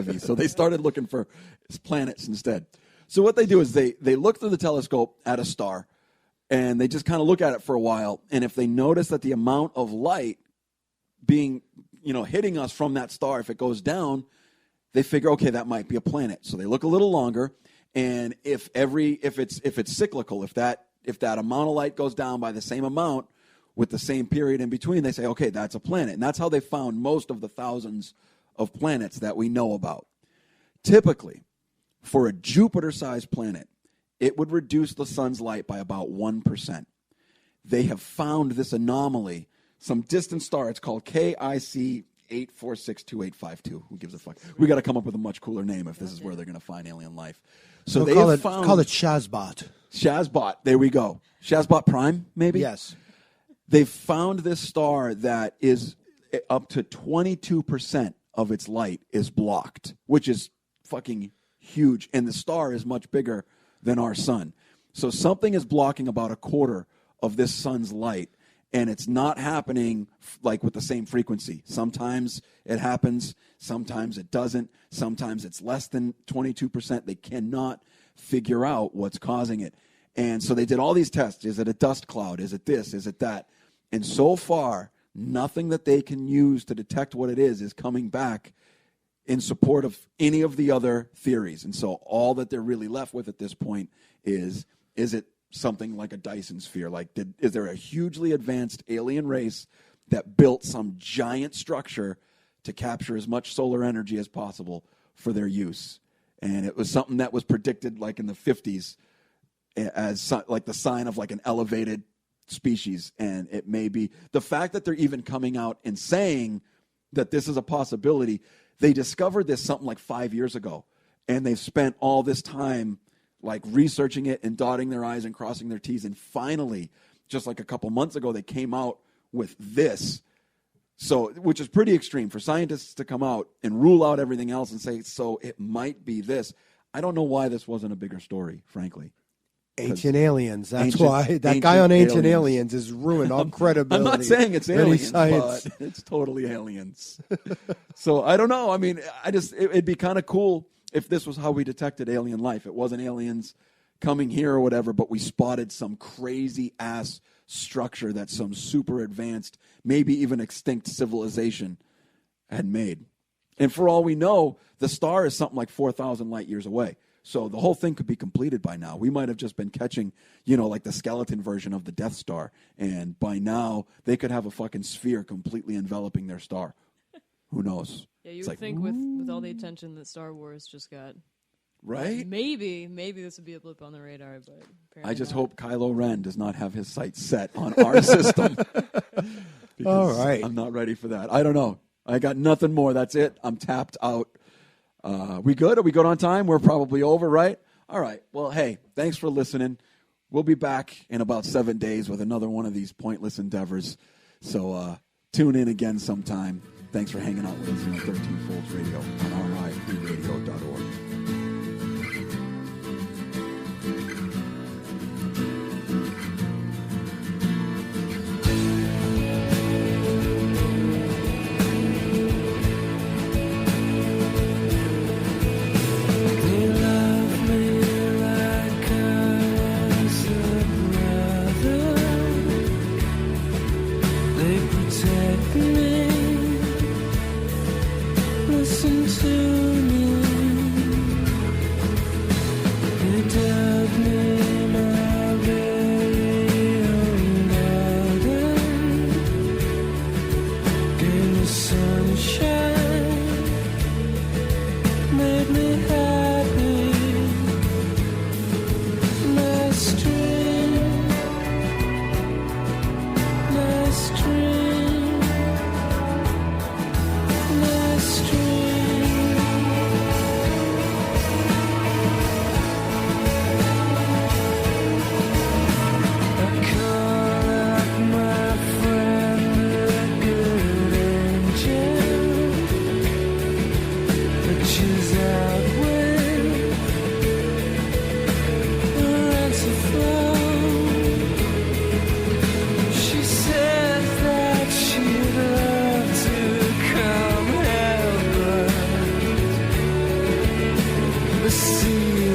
heavy. So they started looking for planets instead. So what they do is they look through the telescope at a star, and they just kind of look at it for a while. And if they notice that the amount of light being, hitting us from that star, if it goes down, they figure, okay, that might be a planet. So they look a little longer, and if it's cyclical, if that amount of light goes down by the same amount with the same period in between, they say, okay, that's a planet. And that's how they found most of the thousands of planets that we know about. Typically, for a Jupiter-sized planet, it would reduce the sun's light by about 1%. They have found this anomaly, some distant star. It's called KIC 8462852. Who gives a fuck? We got to come up with a much cooler name if this is where they're going to find alien life. So they call found it Shazbot. Shazbot. There we go. Shazbot Prime, maybe? Yes. They found this star that is up to 22% of its light is blocked, which is fucking huge. And the star is much bigger than our sun. So something is blocking about a quarter of this sun's light, and it's not happening like with the same frequency. Sometimes it happens, sometimes it doesn't, sometimes it's less than 22%. They cannot figure out what's causing it. And so they did all these tests. Is it a dust cloud? Is it this? Is it that? And so far, nothing that they can use to detect what it is coming back in support of any of the other theories. And so all that they're really left with at this point is it something like a Dyson sphere? Like, is there a hugely advanced alien race that built some giant structure to capture as much solar energy as possible for their use? And it was something that was predicted like in the 50s as like the sign of like an elevated species. And it may be the fact that they're even coming out and saying that this is a possibility. They discovered this something like 5 years ago, and they've spent all this time like researching it and dotting their I's and crossing their T's. And finally, just like a couple months ago, they came out with this. So, which is pretty extreme for scientists to come out and rule out everything else and say, so it might be this. I don't know why this wasn't a bigger story, frankly. Ancient aliens. That's why that guy on Ancient Aliens has ruined all credibility. I'm not saying it's aliens, but it's totally aliens. So I don't know. I mean, it'd be kind of cool if this was how we detected alien life. It wasn't aliens coming here or whatever, but we spotted some crazy ass structure that some super advanced, maybe even extinct civilization had made. And for all we know, the star is something like 4,000 light years away. So the whole thing could be completed by now. We might have just been catching, like the skeleton version of the Death Star. And by now, they could have a fucking sphere completely enveloping their star. Who knows? Yeah, you would think with all the attention that Star Wars just got. Right? Maybe this would be a blip on the radar, but apparently I just not. hope Kylo Ren does not have his sights set on our system. All right. I'm not ready for that. I don't know. I got nothing more. That's it. I'm tapped out. We good? Are we good on time? We're probably over, right? All right. Well, hey, thanks for listening. We'll be back in about 7 days with another one of these pointless endeavors. So tune in again sometime. Thanks for hanging out with us on 13 Folds Radio on RIFreeradio.org. She's out with never see